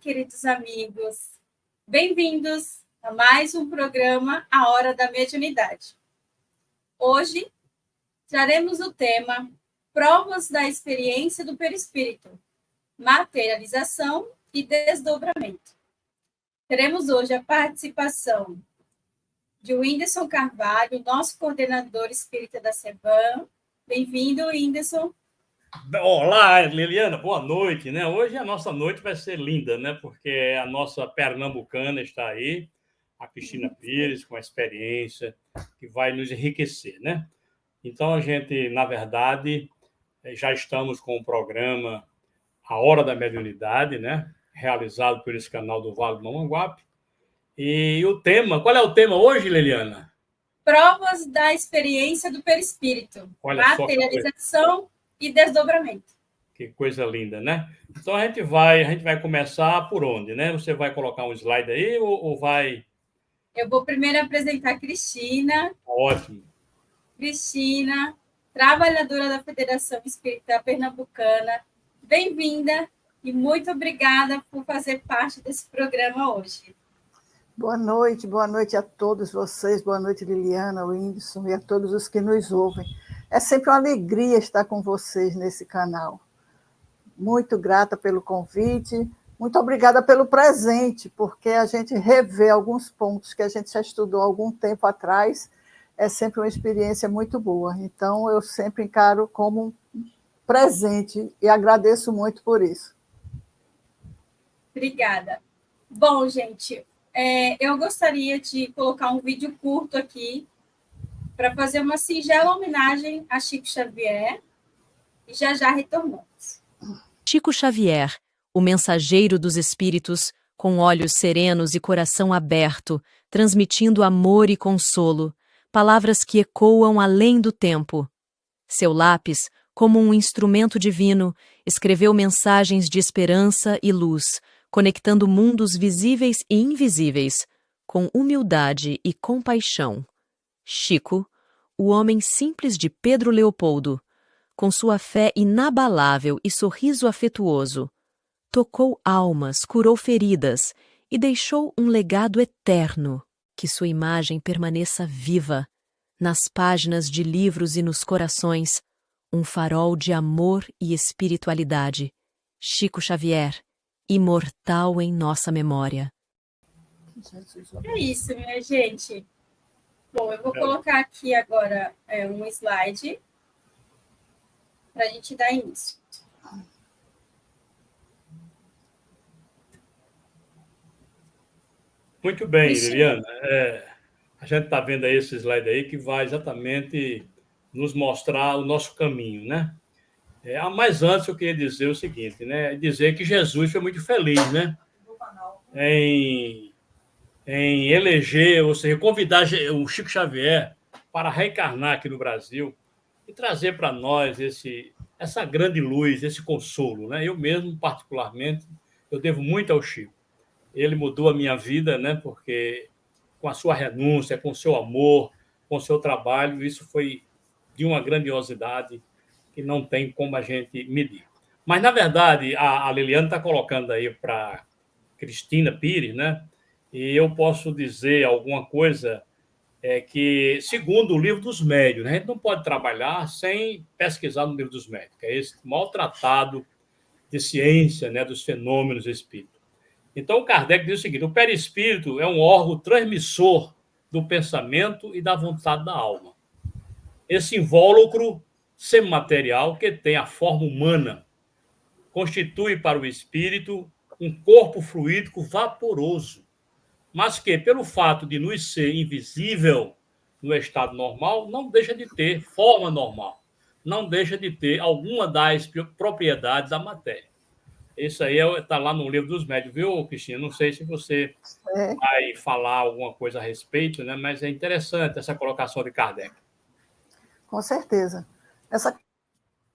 queridos amigos. Bem-vindos a mais um programa A Hora da Mediunidade. Hoje, traremos o tema Provas da Experiência do Perispírito, Materialização e Desdobramento. Teremos hoje a participação de Whindersson Carvalho, nosso coordenador espírita da SEBAM. Bem-vindo, Whindersson. Olá, Liliana, boa noite, né? Hoje a nossa noite vai ser linda, né? Porque a nossa pernambucana está aí, a Cristina Pires, com a experiência que vai nos enriquecer, né? Então, a gente, na verdade, já estamos com o programa A Hora da Mediunidade, né? Realizado por esse canal do Vale do Mamanguape. E o tema, qual é o tema hoje, Liliana? Provas da experiência do perispírito, materialização e desdobramento. Que coisa linda, né? Então a gente vai começar por onde, né? Você vai colocar um slide aí ou vai... Eu vou primeiro apresentar a Cristina. Ótimo. Cristina, trabalhadora da Federação Espírita Pernambucana. Bem-vinda e muito obrigada por fazer parte desse programa hoje. Boa noite a todos vocês, boa noite, Liliana, Whindersson e a todos os que nos ouvem. É sempre uma alegria estar com vocês nesse canal. Muito grata pelo convite, muito obrigada pelo presente, porque a gente revê alguns pontos que a gente já estudou há algum tempo atrás, é sempre uma experiência muito boa. Então, eu sempre encaro como um presente e agradeço muito por isso. Obrigada. Bom, gente, eu gostaria de colocar um vídeo curto aqui para fazer uma singela homenagem a Chico Xavier e já retornamos. Chico Xavier, o mensageiro dos espíritos, com olhos serenos e coração aberto, transmitindo amor e consolo, palavras que ecoam além do tempo. Seu lápis, como um instrumento divino, escreveu mensagens de esperança e luz, conectando mundos visíveis e invisíveis, com humildade e compaixão. Chico, o homem simples de Pedro Leopoldo, com sua fé inabalável e sorriso afetuoso, tocou almas, curou feridas e deixou um legado eterno, que sua imagem permaneça viva, nas páginas de livros e nos corações, um farol de amor e espiritualidade. Chico Xavier, imortal em nossa memória. É isso, minha gente. Bom, eu vou colocar aqui agora um slide para a gente dar início. Muito bem, Liliana. A gente está vendo aí esse slide aí que vai exatamente nos mostrar o nosso caminho, né? Mas antes eu queria dizer o seguinte, né? Dizer que Jesus foi muito feliz, né? Em eleger, ou seja, convidar o Chico Xavier para reencarnar aqui no Brasil e trazer para nós essa grande luz, esse consolo, né? Eu mesmo, particularmente, eu devo muito ao Chico. Ele mudou a minha vida, né? Porque com a sua renúncia, com o seu amor, com o seu trabalho, isso foi de uma grandiosidade que não tem como a gente medir. Mas, na verdade, a Liliana está colocando aí para Cristina Pires, né? E eu posso dizer alguma coisa que, segundo o Livro dos Médiuns, a gente não pode trabalhar sem pesquisar no Livro dos Médiuns, que é esse maior tratado de ciência, né, dos fenômenos espíritos. Então, o Kardec diz o seguinte: o perispírito é um órgão transmissor do pensamento e da vontade da alma. Esse invólucro semimaterial, que tem a forma humana, constitui para o espírito um corpo fluídico vaporoso, mas que, pelo fato de nos ser invisível no estado normal, não deixa de ter forma normal, não deixa de ter alguma das propriedades da matéria. Isso aí está lá no Livro dos Médiuns, viu, Cristina? Não sei se você vai falar alguma coisa a respeito, né? Mas é interessante essa colocação de Kardec. Com certeza. Essa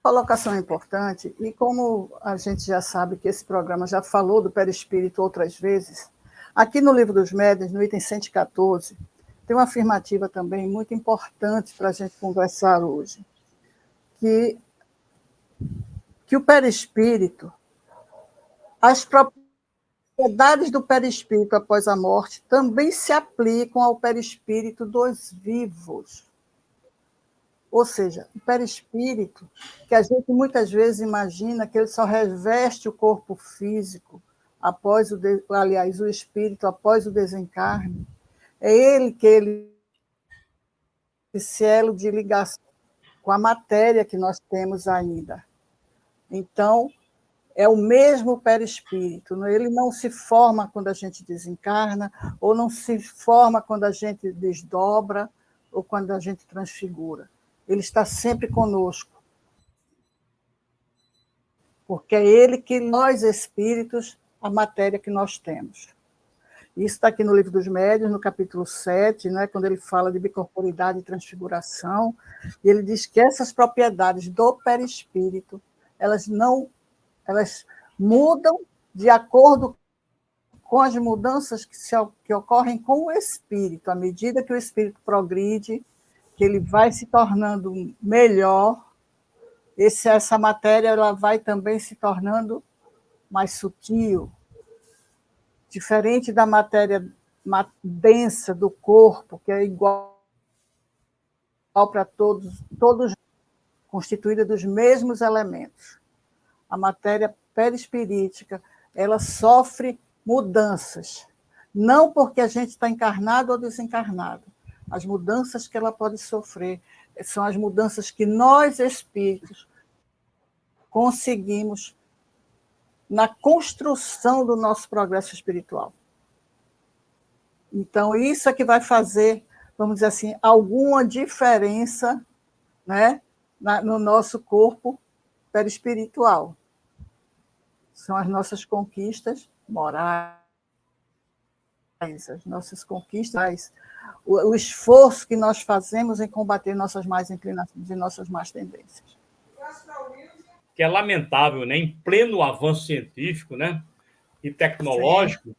colocação é importante, e como a gente já sabe que esse programa já falou do perispírito outras vezes, aqui no Livro dos Médiuns, no item 114, tem uma afirmativa também muito importante para a gente conversar hoje, que o perispírito, as propriedades do perispírito após a morte também se aplicam ao perispírito dos vivos. Ou seja, o perispírito, que a gente muitas vezes imagina que ele só reveste o corpo físico após aliás, o espírito após o desencarne, é ele esse elo de ligação com a matéria que nós temos ainda. Então, é o mesmo perispírito, ele não se forma quando a gente desencarna, ou não se forma quando a gente desdobra, ou quando a gente transfigura. Ele está sempre conosco, porque é ele que nós, espíritos, a matéria que nós temos. Isso está aqui no Livro dos Médiuns, no capítulo 7, né, quando ele fala de bicorporidade e transfiguração, e ele diz que essas propriedades do perispírito, elas mudam de acordo com as mudanças que ocorrem com o espírito. À medida que o espírito progride, que ele vai se tornando melhor, essa matéria ela vai também se tornando mais sutil, diferente da matéria densa do corpo, que é igual para todos constituída dos mesmos elementos. A matéria perispirítica, ela sofre mudanças, não porque a gente está encarnado ou desencarnado. As mudanças que ela pode sofrer são as mudanças que nós, espíritos, conseguimos na construção do nosso progresso espiritual. Então, isso é que vai fazer, vamos dizer assim, alguma diferença, né, no nosso corpo perispiritual. São as nossas conquistas morais, as nossas conquistas, o esforço que nós fazemos em combater nossas más inclinações e nossas más tendências. Que é lamentável, né? Em pleno avanço científico, né, e tecnológico, sim,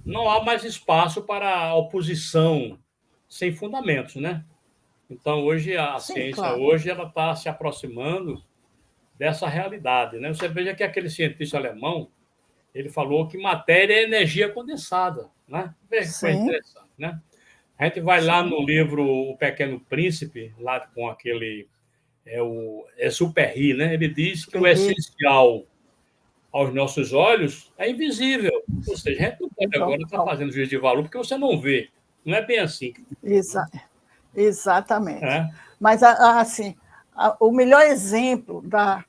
não há mais espaço para a oposição sem fundamentos, né? Então, hoje, a ciência claro. Hoje ela está se aproximando dessa realidade, né? Você veja que aquele cientista alemão, ele falou que matéria é energia condensada, né? Veja que coisa interessante, né? A gente vai lá no livro O Pequeno Príncipe, lá com aquele... o Exupéry, né? Ele diz que o essencial aos nossos olhos é invisível. Ou seja, a gente não pode agora estar fazendo juízo de valor porque você não vê. Não é bem assim. Exatamente. Mas, assim, o melhor exemplo da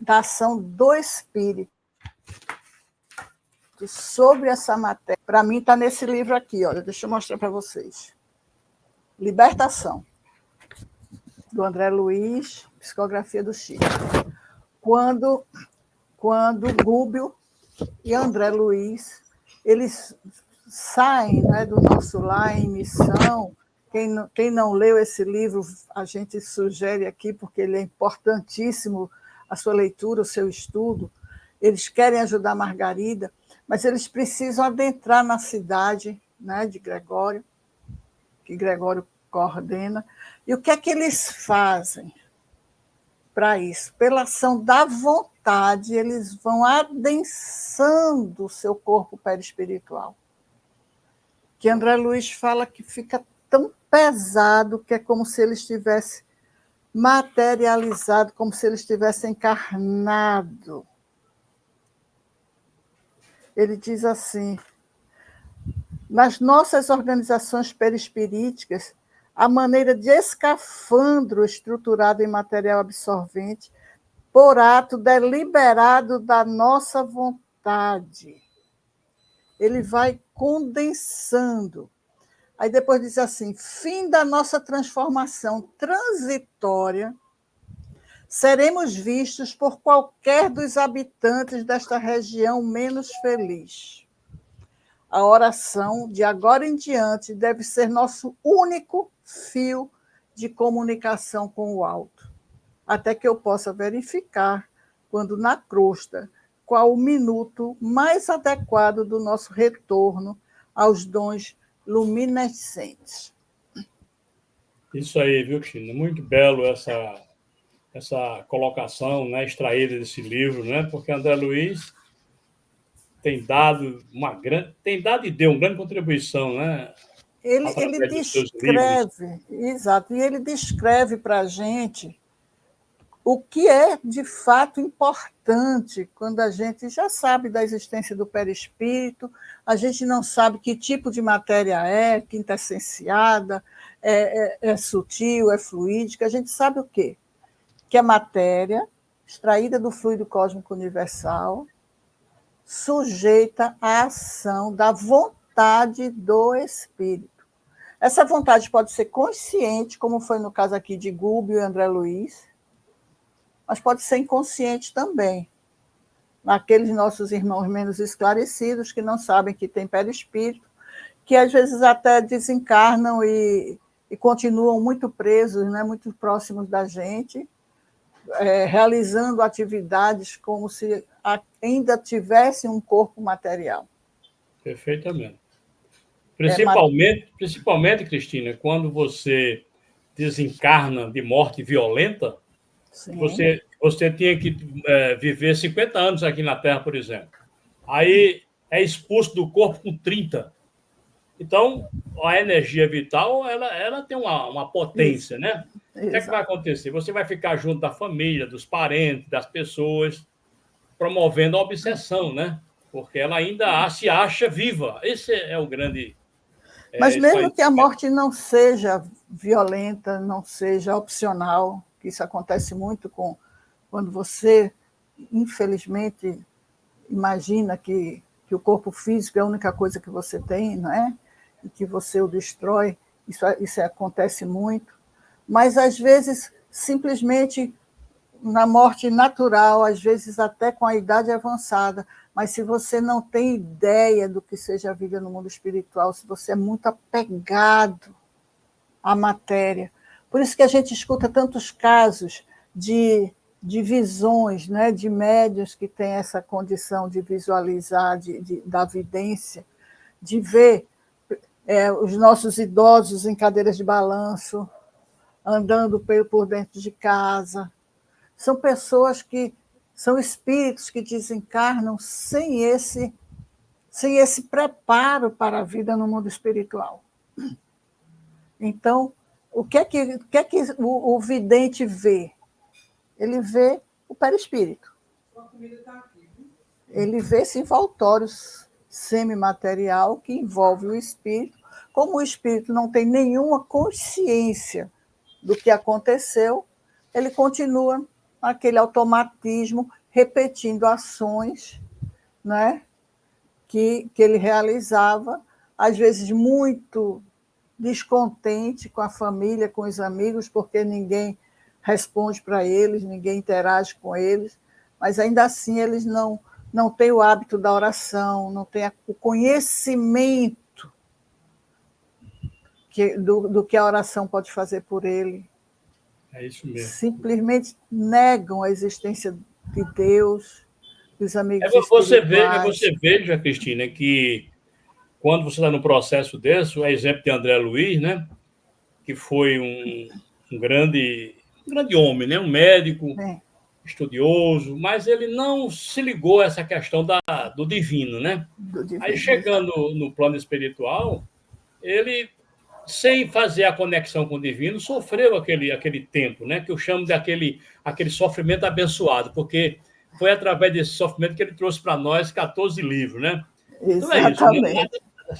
ação do espírito sobre essa matéria, para mim, está nesse livro aqui. Olha, deixa eu mostrar para vocês. Libertação, do André Luiz, Psicografia do Chico. Quando Gúbio e André Luiz, eles saem, né, do nosso lar em missão. Quem não leu esse livro, a gente sugere aqui, porque ele é importantíssimo, a sua leitura, o seu estudo. Eles querem ajudar Margarida, mas eles precisam adentrar na cidade, né, de Gregório, que Gregório coordena. E o que é que eles fazem para isso? Pela ação da vontade, eles vão adensando o seu corpo perispiritual. Que André Luiz fala que fica tão pesado que é como se ele estivesse materializado, como se ele estivesse encarnado. Ele diz assim: nas nossas organizações perispiríticas, a maneira de escafandro estruturado em material absorvente por ato deliberado da nossa vontade. Ele vai condensando. Aí depois diz assim: fim da nossa transformação transitória, seremos vistos por qualquer dos habitantes desta região menos feliz. A oração, de agora em diante, deve ser nosso único fio de comunicação com o alto, até que eu possa verificar, quando na crosta, qual o minuto mais adequado do nosso retorno aos dons luminescentes. Isso aí, viu, Cristina? Muito belo essa colocação, né, extraída desse livro, né? Porque André Luiz tem dado tem dado e deu uma grande contribuição, né? Ele Através dos seus livros. descreve, exato, e ele descreve para a gente o que é de fato importante quando a gente já sabe da existência do perispírito, a gente não sabe que tipo de matéria é, quintessenciada, é sutil, é fluídica, a gente sabe o quê? Que é matéria extraída do fluido cósmico universal, sujeita à ação da vontade do espírito. Essa vontade pode ser consciente, como foi no caso aqui de Gúbio e André Luiz, mas pode ser inconsciente também. Naqueles nossos irmãos menos esclarecidos, que não sabem que tem perispírito, que às vezes até desencarnam e continuam muito presos, né, muito próximos da gente, realizando atividades como se ainda tivesse um corpo material. Perfeitamente. Principalmente, Cristina, quando você desencarna de morte violenta, você tinha que viver 50 anos aqui na Terra, por exemplo. Aí é expulso do corpo com 30. Então, a energia vital ela tem uma potência, né? O que é que vai acontecer? Você vai ficar junto da família, dos parentes, das pessoas, promovendo a obsessão, né? Porque ela ainda se acha viva. Esse é o grande... Mas mesmo que a morte não seja violenta, não seja opcional, que isso acontece muito quando você, infelizmente, imagina que o corpo físico é a única coisa que você tem, não é? E que você o destrói, isso acontece muito. Mas, às vezes, simplesmente na morte natural, às vezes até com a idade avançada, mas se você não tem ideia do que seja a vida no mundo espiritual, se você é muito apegado à matéria. Por isso que a gente escuta tantos casos de visões, né, de médiuns que têm essa condição de visualizar, da vidência, de ver os nossos idosos em cadeiras de balanço, andando por dentro de casa. São pessoas que são espíritos que desencarnam sem esse preparo para a vida no mundo espiritual. Então, o que é que o vidente vê? Ele vê o perispírito. Ele vê esse envoltório semimaterial que envolve o espírito. Como o espírito não tem nenhuma consciência do que aconteceu, ele continua aquele automatismo, repetindo ações, né, que ele realizava, às vezes muito descontente com a família, com os amigos, porque ninguém responde para eles, ninguém interage com eles, mas ainda assim eles não têm o hábito da oração, não têm o conhecimento do que a oração pode fazer por ele. É isso mesmo. Simplesmente negam a existência de Deus, dos amigos espirituais. Você veja, Cristina, que quando você está num processo desse, o exemplo de André Luiz, né, que foi um grande homem, né, um médico, estudioso, mas ele não se ligou a essa questão do divino, né? Aí, chegando no plano espiritual, ele, sem fazer a conexão com o divino, sofreu aquele tempo, né? Que eu chamo de aquele sofrimento abençoado, porque foi através desse sofrimento que ele trouxe para nós 14 livros, né? Então é isso, né?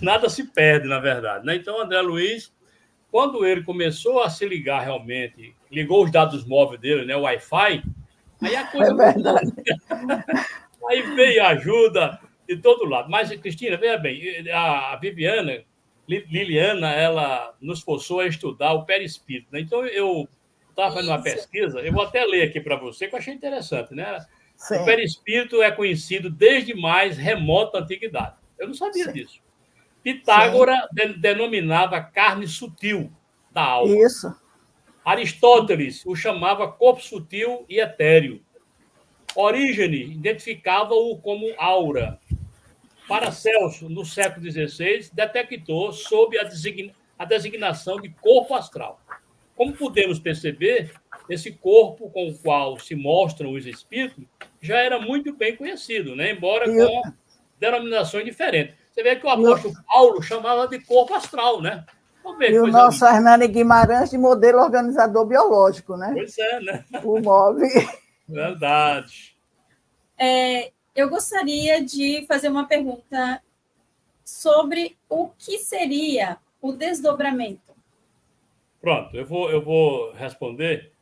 Nada se perde, na verdade, né? Então, André Luiz, quando ele começou a se ligar realmente, ligou os dados móveis dele, né? O Wi-Fi, aí a coisa... É verdade. Aí veio ajuda de todo lado. Mas, Cristina, veja bem, a Liliana, ela nos forçou a estudar o perispírito, né? Então, eu estava fazendo uma pesquisa, eu vou até ler aqui para você, que eu achei interessante, né? Sim. O perispírito é conhecido desde mais remota antiguidade. Eu não sabia disso. Pitágoras denominava carne sutil da alma. Isso. Aristóteles o chamava corpo sutil e etéreo. Orígenes identificava-o como aura. Paracelso, no século XVI, detectou sob a designação de corpo astral. Como podemos perceber, esse corpo com o qual se mostram os espíritos já era muito bem conhecido, né? Embora com denominações diferentes. Você vê que o apóstolo Paulo chamava de corpo astral, né? E o nosso Hernani Guimarães de modelo organizador biológico, né? Pois é, né? O MOB. Verdade. Eu gostaria de fazer uma pergunta sobre o que seria o desdobramento. Pronto, eu vou responder.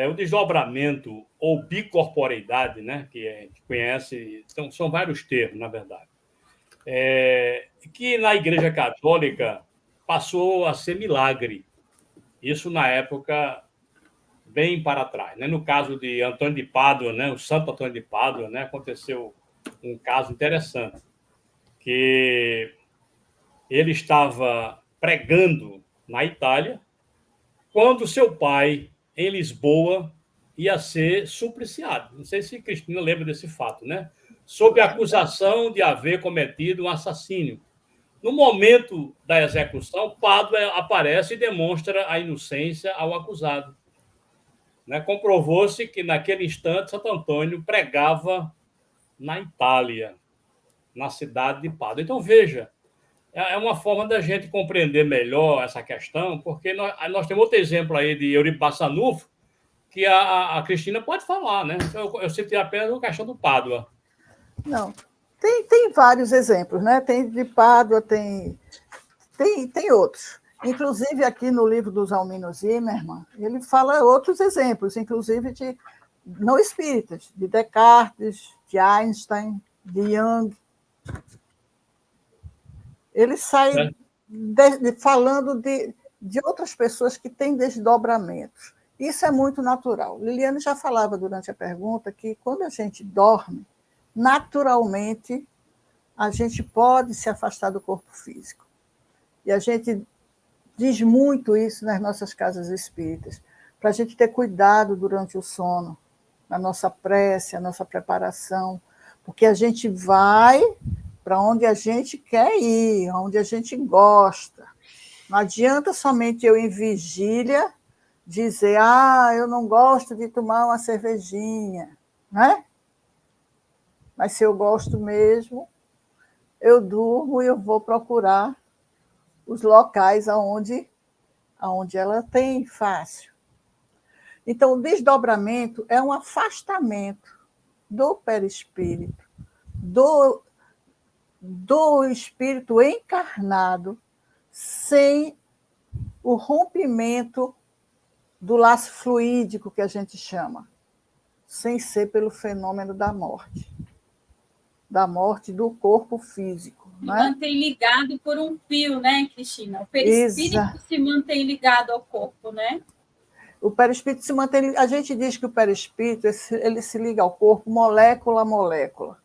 O desdobramento ou bicorporeidade, né, que a gente conhece, são vários termos, na verdade, que na Igreja Católica passou a ser milagre. Isso na época bem para trás. Né? No caso de Antônio de Pádua, né, o Santo Antônio de Pádua, né, aconteceu um caso interessante, que ele estava pregando na Itália, quando seu pai, em Lisboa, ia ser supliciado. Não sei se Cristina lembra desse fato, né? Sob a acusação de haver cometido um assassínio. No momento da execução, Pádua aparece e demonstra a inocência ao acusado. Né? Comprovou-se que, naquele instante, Santo Antônio pregava na Itália, na cidade de Pádua. Então, veja, é uma forma da gente compreender melhor essa questão, porque nós temos outro exemplo aí de Eurico Bassanufo, que a Cristina pode falar, né? Eu citei apenas a questão do Pádua. Não, tem vários exemplos, né? Tem de Pádua, tem outros. Inclusive, aqui no livro dos Almino Zimmermann, ele fala outros exemplos, inclusive de não espíritas, de Descartes, de Einstein, de Jung. Ele sai falando de outras pessoas que têm desdobramentos. Isso é muito natural. Liliane já falava durante a pergunta que quando a gente dorme, naturalmente, a gente pode se afastar do corpo físico. E a gente diz muito isso nas nossas casas espíritas, para a gente ter cuidado durante o sono, na nossa prece, a nossa preparação, porque a gente vai para onde a gente quer ir, onde a gente gosta. Não adianta somente eu, em vigília, dizer, eu não gosto de tomar uma cervejinha, né? Mas se eu gosto mesmo, eu durmo e eu vou procurar os locais aonde ela tem fácil. Então, o desdobramento é um afastamento do perispírito, do espírito encarnado, sem o rompimento do laço fluídico que a gente chama, sem ser pelo fenômeno da morte do corpo físico. Se mantém ligado por um fio, né, Cristina? O perispírito se mantém ligado ao corpo, né? O perispírito se mantém... A gente diz que o perispírito ele se liga ao corpo molécula a molécula,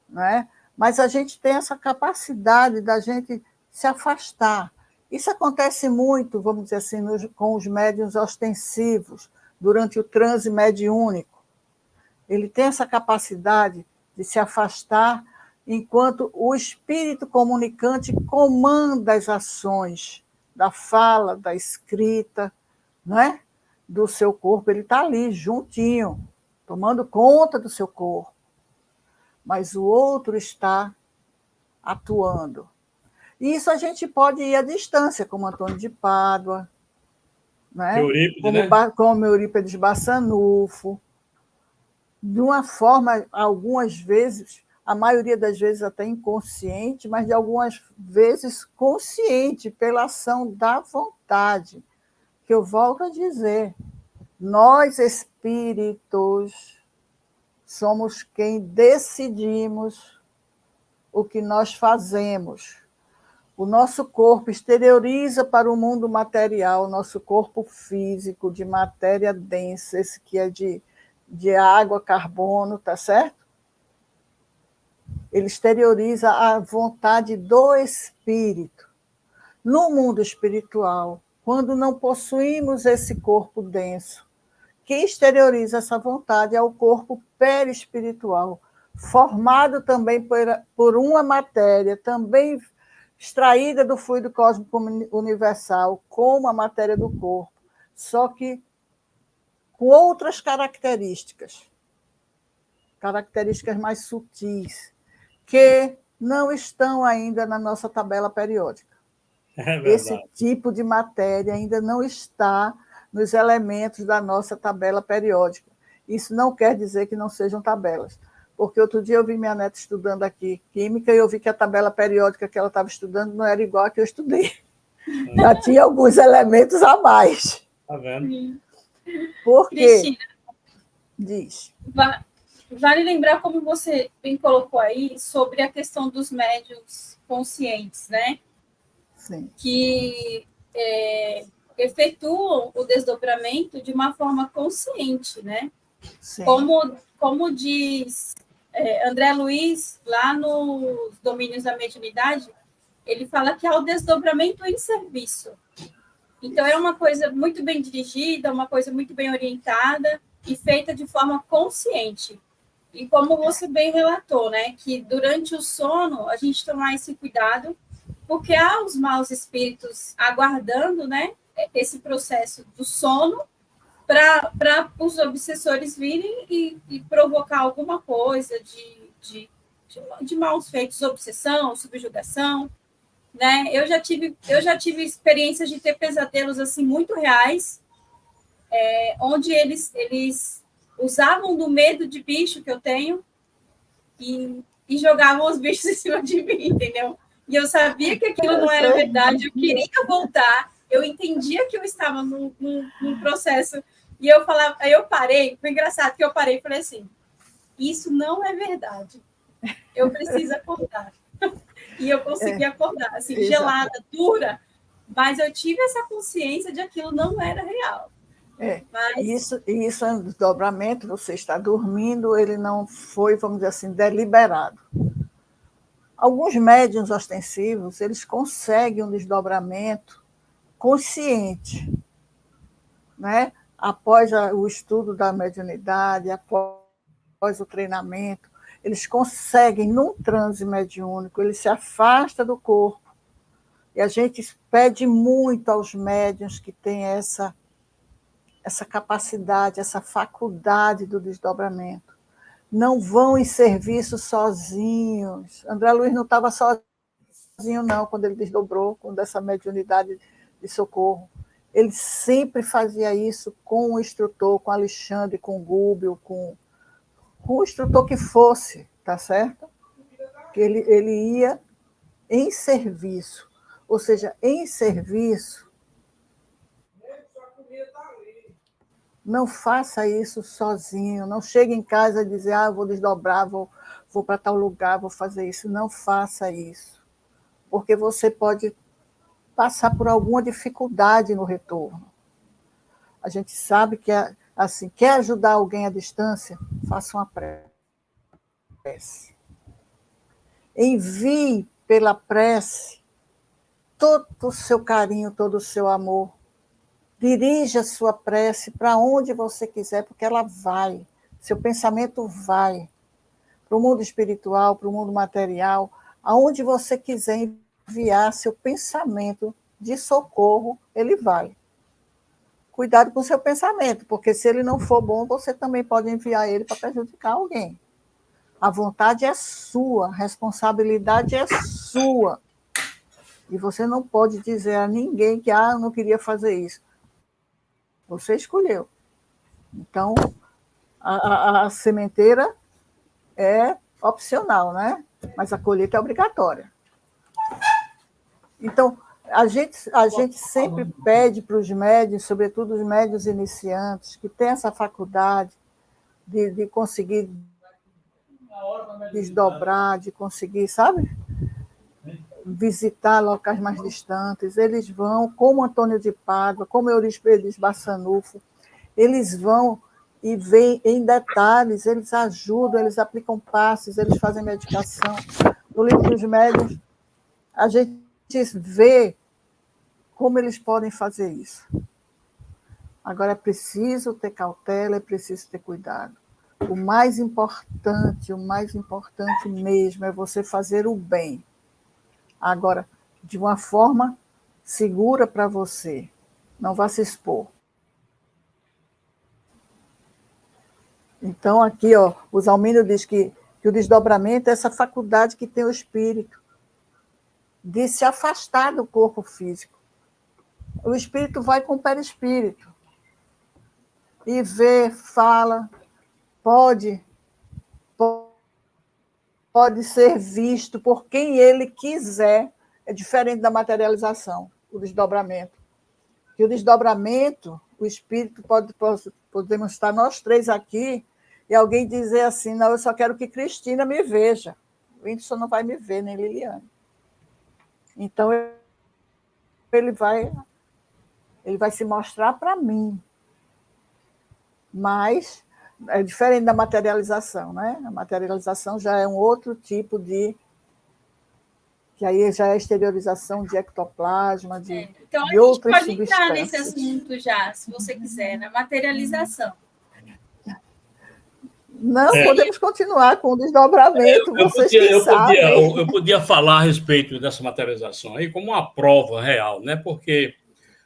né? Mas a gente tem essa capacidade da gente se afastar. Isso acontece muito, vamos dizer assim, com os médiuns ostensivos, durante o transe mediúnico. Ele tem essa capacidade de se afastar enquanto o espírito comunicante comanda as ações da fala, da escrita, não é? Do seu corpo. Ele está ali, juntinho, tomando conta do seu corpo. Mas o outro está atuando. E isso a gente pode ir à distância, como Antônio de Pádua, né? Como Eurípides Bassanufo, de uma forma, algumas vezes, a maioria das vezes até inconsciente, mas de algumas vezes consciente, pela ação da vontade. Que eu volto a dizer, nós espíritos somos quem decidimos o que nós fazemos. O nosso corpo exterioriza para o mundo material, o nosso corpo físico de matéria densa, esse que é de água, carbono, tá certo? Ele exterioriza a vontade do espírito. No mundo espiritual, quando não possuímos esse corpo denso, quem exterioriza essa vontade é o corpo perispiritual, formado também por uma matéria, também extraída do fluido cósmico universal, como a matéria do corpo, só que com outras características mais sutis. que não estão ainda na nossa tabela periódica. É Esse verdade. tipo de matéria ainda não está nos elementos da nossa tabela periódica. Isso não quer dizer que não sejam tabelas, porque outro dia eu vi minha neta estudando aqui química e eu vi que a tabela periódica que ela estava estudando não era igual a que eu estudei. Já tinha alguns elementos a mais. Tá vendo? Sim. Por quê? Cristina, Diz. vale lembrar, como você bem colocou aí, sobre a questão dos médiuns conscientes, né? Sim. Que efetuam o desdobramento de uma forma consciente, né? Sim. Como diz André Luiz, lá nos Domínios da Mediunidade, ele fala que há o desdobramento em serviço. Então, é uma coisa muito bem dirigida, uma coisa muito bem orientada e feita de forma consciente. E como você bem relatou, né, que durante o sono a gente tomar esse cuidado, porque há os maus espíritos aguardando, né, esse processo do sono para os obsessores virem e provocar alguma coisa de maus feitos, obsessão, subjugação, né? Eu já tive experiências de ter pesadelos assim muito reais, onde eles usavam do medo de bicho que eu tenho e jogavam os bichos em cima de mim, entendeu? E eu sabia que aquilo não era verdade, eu queria voltar, eu entendia que eu estava num processo, e eu falava, aí eu parei, foi engraçado que eu parei e falei assim, isso não é verdade, eu preciso acordar. E eu consegui acordar, assim, gelada, dura, mas eu tive essa consciência de que aquilo não era real. Mas... Isso é um desdobramento, você está dormindo, ele não foi, vamos dizer assim, deliberado. Alguns médiuns ostensivos, eles conseguem um desdobramento consciente, né? Após o estudo da mediunidade, após o treinamento, eles conseguem, num transe mediúnico, ele se afasta do corpo. E a gente pede muito aos médiuns que têm essa capacidade, essa faculdade do desdobramento. Não vão em serviço sozinhos. André Luiz não estava sozinho, não, quando ele desdobrou, com essa mediunidade de socorro. Ele sempre fazia isso com o instrutor, com Alexandre, com Gúbio, com o instrutor que fosse, tá certo? Que ele ia em serviço. Ou seja, em serviço, não faça isso sozinho. Não chegue em casa e dizer, vou desdobrar, vou para tal lugar, vou fazer isso. Não faça isso. Porque você pode passar por alguma dificuldade no retorno. A gente sabe que, assim, quer ajudar alguém à distância? Faça uma prece. Envie pela prece todo o seu carinho, todo o seu amor. Dirija a sua prece para onde você quiser, porque ela vai. Seu pensamento vai para o mundo espiritual, para o mundo material, aonde você quiser enviar seu pensamento de socorro, ele vai. Cuidado com o seu pensamento, porque se ele não for bom, você também pode enviar ele para prejudicar alguém. A vontade é sua, a responsabilidade é sua. E você não pode dizer a ninguém que eu não queria fazer isso. Você escolheu. Então, a sementeira é opcional, né? Mas a colheita é obrigatória. Então, a gente sempre pede para os médiuns, sobretudo os médiuns iniciantes, que têm essa faculdade de conseguir desdobrar, de conseguir, sabe? Visitar locais mais distantes. Eles vão, como Antônio de Pádua, como Eurípides Bassanufo, eles vão e veem em detalhes, eles ajudam, eles aplicam passes, eles fazem medicação. No livro dos médiuns, a gente vê como eles podem fazer isso. Agora, é preciso ter cautela, é preciso ter cuidado. O mais importante mesmo é você fazer o bem. Agora, de uma forma segura para você. Não vá se expor. Então, aqui, o Zalmino diz que Que o desdobramento é essa faculdade que tem o espírito de se afastar do corpo físico. O espírito vai com o perispírito e vê, fala, pode ser visto por quem ele quiser. É diferente da materialização, o desdobramento. E o desdobramento, o espírito podemos estar nós três aqui e alguém dizer assim, não, eu só quero que Cristina me veja. O Whindersson não vai me ver, nem Liliane. Então, ele vai se mostrar para mim. Mas é diferente da materialização, né? A materialização já é um outro tipo de... que aí já é exteriorização de ectoplasma, então, de outras substâncias. Então, a gente pode entrar nesse assunto já, se você quiser, na materialização. Não, podemos continuar com o desdobramento, eu podia falar a respeito dessa materialização aí como uma prova real, né? Porque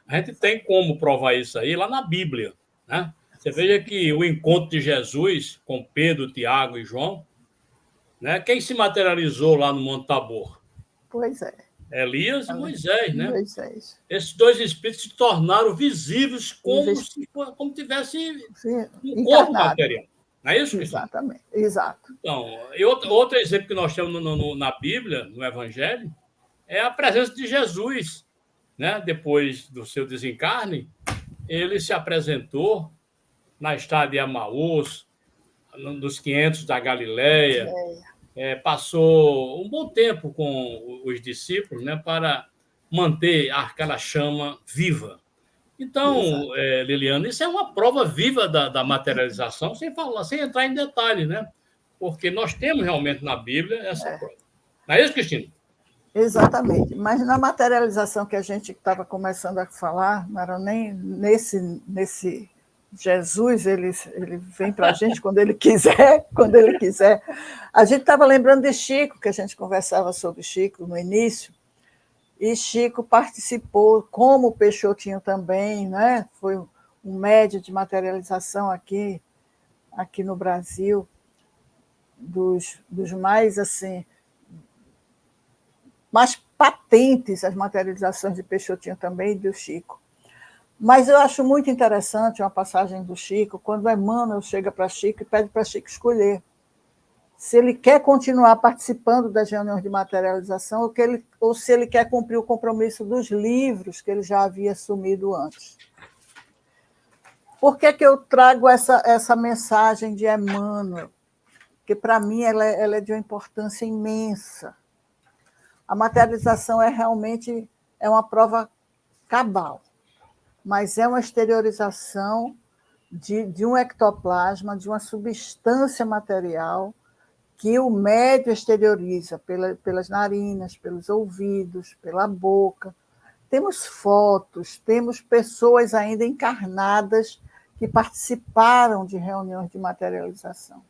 a gente tem como provar isso aí lá na Bíblia, né? Você veja que o encontro de Jesus com Pedro, Tiago e João, né? Quem se materializou lá no Monte Tabor? Pois é. Elias e Moisés, né? Moisés. Esses dois espíritos se tornaram visíveis como tivesse um corpo material. Não é isso, Cristina? Exatamente, exato. Então, e outro exemplo que nós temos na Bíblia, no Evangelho, é a presença de Jesus, né? Depois do seu desencarne, ele se apresentou na estrada de Emaús, nos 500 da Galileia, passou um bom tempo com os discípulos, né? Para manter aquela chama viva. Então, Liliana, isso é uma prova viva da materialização, sem entrar em detalhe, né? Porque nós temos realmente na Bíblia essa prova. Não é isso, Cristina? Exatamente. Mas na materialização que a gente estava começando a falar, não era nem nesse Jesus, ele vem para a gente quando ele quiser, A gente estava lembrando de Chico, que a gente conversava sobre Chico no início, e Chico participou, como o Peixotinho também, né? Foi um médio de materialização aqui no Brasil, dos mais, assim, mais patentes as materializações de Peixotinho também e do Chico. Mas eu acho muito interessante uma passagem do Chico, quando Emmanuel chega para Chico e pede para Chico escolher se ele quer continuar participando das reuniões de materialização ou se ele quer cumprir o compromisso dos livros que ele já havia assumido antes. Por que eu trago essa mensagem de Emmanuel? Porque, para mim, ela é de uma importância imensa. A materialização realmente uma prova cabal, mas é uma exteriorização de um ectoplasma, de uma substância material que o médio exterioriza pelas narinas, pelos ouvidos, pela boca. Temos fotos, temos pessoas ainda encarnadas que participaram de reuniões de materialização.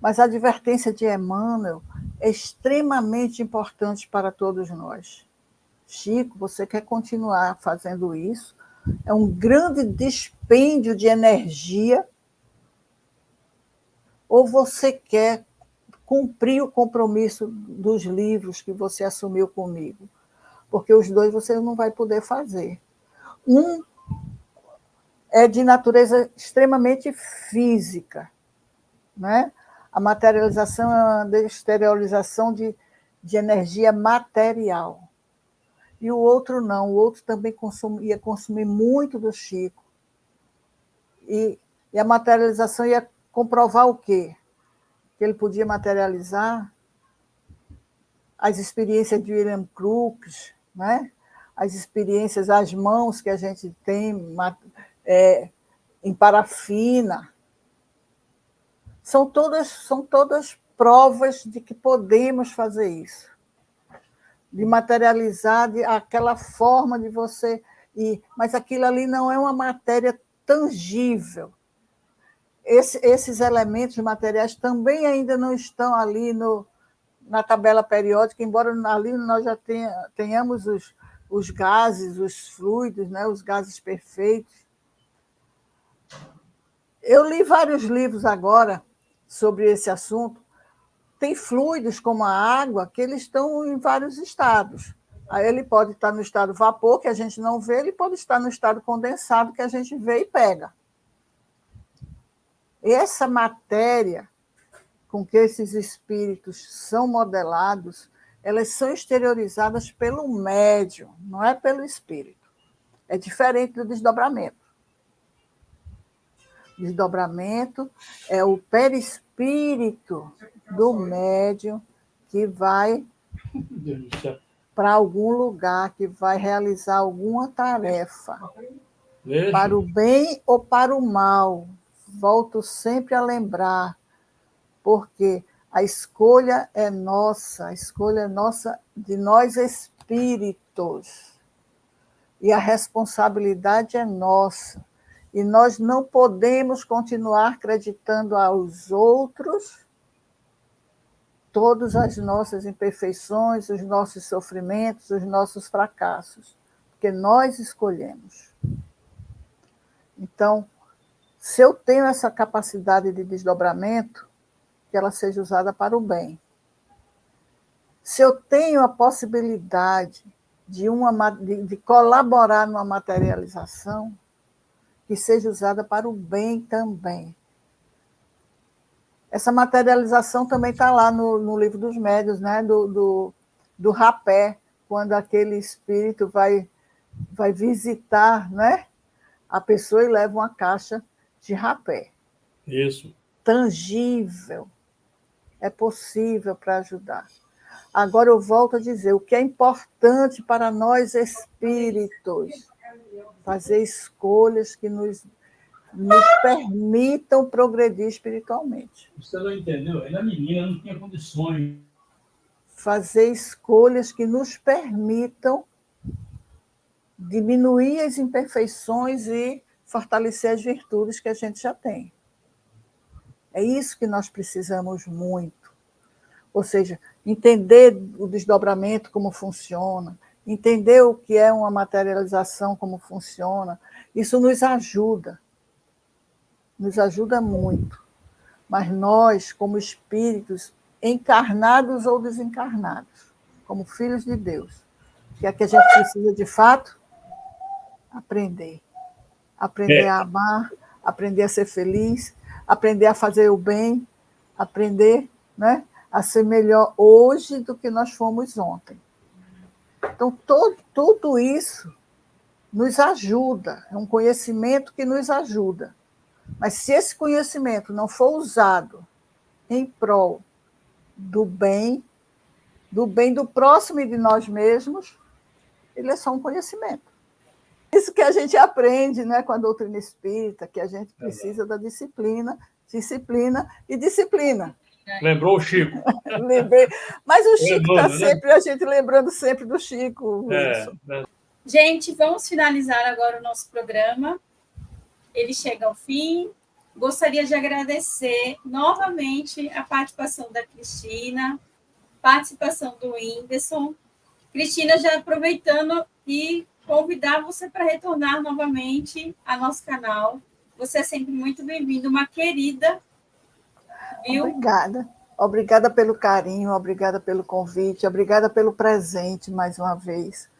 Mas a advertência de Emmanuel é extremamente importante para todos nós. Chico, você quer continuar fazendo isso? É um grande dispêndio de energia, ou você quer cumprir o compromisso dos livros que você assumiu comigo? Porque os dois você não vai poder fazer. Um é de natureza extremamente física, né? A materialização é uma exteriorização de energia material. E o outro não, o outro também ia consumir muito do Chico. E a materialização ia comprovar o quê? Que ele podia materializar as experiências de William Crookes, né? As experiências, as mãos que a gente tem em parafina. São todas provas de que podemos fazer isso, de materializar aquela forma de você ir. Mas aquilo ali não é uma matéria tangível. Esses elementos materiais também ainda não estão ali na tabela periódica, embora ali nós já tenhamos os gases, os fluidos, né, os gases perfeitos. Eu li vários livros agora sobre esse assunto, tem fluidos como a água que eles estão em vários estados. Aí ele pode estar no estado vapor, que a gente não vê, ele pode estar no estado condensado, que a gente vê e pega. Essa matéria com que esses espíritos são modelados, elas são exteriorizadas pelo médium, não é pelo espírito. É diferente do desdobramento. Desdobramento é o perispírito do médium que vai para algum lugar, que vai realizar alguma tarefa, para o bem ou para o mal. Volto sempre a lembrar, porque a escolha é nossa de nós espíritos, e a responsabilidade é nossa. E nós não podemos continuar acreditando aos outros todas as nossas imperfeições, os nossos sofrimentos, os nossos fracassos, porque nós escolhemos. Então, se eu tenho essa capacidade de desdobramento, que ela seja usada para o bem. Se eu tenho a possibilidade de colaborar numa materialização, que seja usada para o bem também. Essa materialização também está lá no Livro dos Médiuns, né? do rapé, quando aquele espírito vai visitar, né? A pessoa e leva uma caixa de rapé. Isso. Tangível. É possível para ajudar. Agora eu volto a dizer, o que é importante para nós espíritos, fazer escolhas que nos permitam progredir espiritualmente. Você não entendeu? Ela é menina, não tinha condições. Fazer escolhas que nos permitam diminuir as imperfeições e fortalecer as virtudes que a gente já tem. É isso que nós precisamos muito. Ou seja, entender o desdobramento, como funciona, entender o que é uma materialização, como funciona, isso nos ajuda muito. Mas nós, como espíritos, encarnados ou desencarnados, como filhos de Deus, que é que a gente precisa, de fato, aprender. Aprender a amar, aprender a ser feliz, aprender a fazer o bem, aprender, né, a ser melhor hoje do que nós fomos ontem. Então, tudo isso nos ajuda, é um conhecimento que nos ajuda. Mas se esse conhecimento não for usado em prol do bem do próximo e de nós mesmos, ele é só um conhecimento. Isso que a gente aprende, né, com a doutrina espírita, que a gente precisa da disciplina e disciplina. Lembrou o Chico. Lembrei. Mas o Chico está sempre, a gente lembrando sempre do Chico, Wilson. Gente, vamos finalizar agora o nosso programa. Ele chega ao fim. Gostaria de agradecer novamente a participação da Cristina, participação do Whindersson. Cristina, já aproveitando e convidar você para retornar novamente ao nosso canal. Você é sempre muito bem-vindo, uma querida. Viu? Obrigada pelo carinho, obrigada pelo convite, obrigada pelo presente mais uma vez,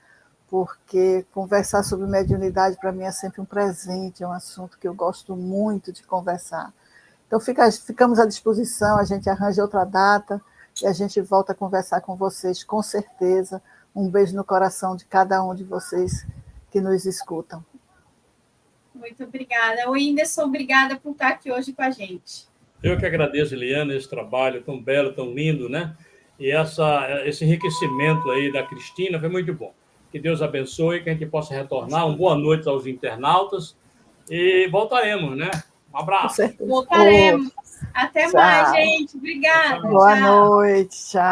porque conversar sobre mediunidade para mim é sempre um presente, é um assunto que eu gosto muito de conversar. Então ficamos à disposição, a gente arranja outra data e a gente volta a conversar com vocês, com certeza. Um beijo no coração de cada um de vocês que nos escutam. Muito obrigada. Whindersson, obrigada por estar aqui hoje com a gente. Eu que agradeço, Eliana, esse trabalho tão belo, tão lindo, né? E esse enriquecimento aí da Cristina foi muito bom. Que Deus abençoe, que a gente possa retornar. Uma boa noite aos internautas e voltaremos, né? Um abraço. Voltaremos. Até mais, gente. Obrigada. Boa noite. Tchau.